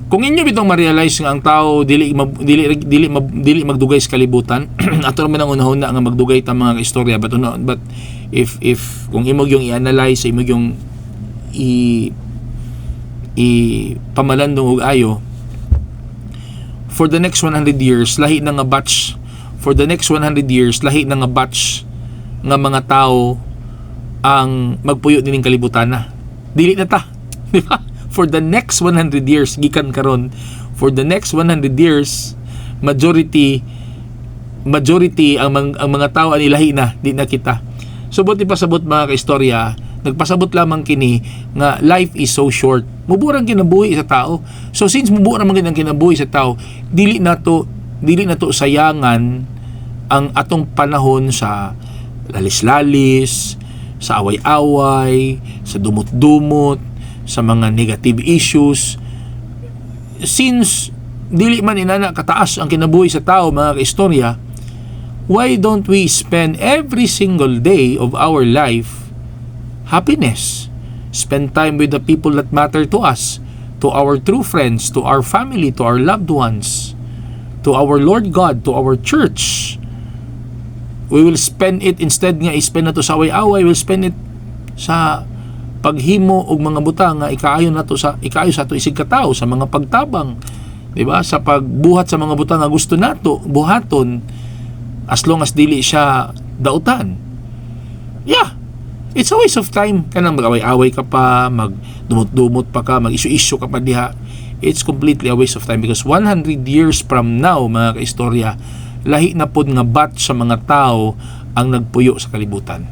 Kung inyo bitong ma-realize nga ang tao dili magdugay sa kalibutan, ato naman ang unahuna nga magdugay ta mga istorya, but if kung imong yung i-analyze, imong yung pamalandong og ayo, for the next 100 years lahi na nga batch, lahi na nga batch nga mga tao ang magpuyo dining kalibutan na. Dili na ta, di ba? For the next 100 years gikan karon, for the next 100 years majority ang mga tao ani lahi na, di na kita. So buti pasabot mga kaistorya, nagpasabot lamang kini nga life is so short. Muburang kinabuhi sa tao. So since muburang man ang kinabuhi sa tao, dili na to sayangan ang atong panahon sa lalis-lalis, sa away-away, sa dumot-dumot, sa mga negative issues. Since dili man inana kataas ang kinabuhi sa tao mga kaistorya, why don't we spend every single day of our life happiness? Spend time with the people that matter to us, to our true friends, to our family, to our loved ones, to our Lord God, to our church. We will spend it, instead nga i-spend na to sa away-away, we'll spend it sa paghimo og mga butang nga ikaayo sa ato isig katao, sa mga pagtabang, di ba, sa pagbuhat sa mga butang nga gusto nato buhaton, as long as dili siya dautan. Yeah, it's a waste of time. Kanang mag-away-away ka pa, magdumot-dumot pa ka, mag-isu-isu ka pa diha. It's completely a waste of time, because 100 years from now mga kaistorya, lahi na pod nga batch sa mga tao ang nagpuyo sa kalibutan.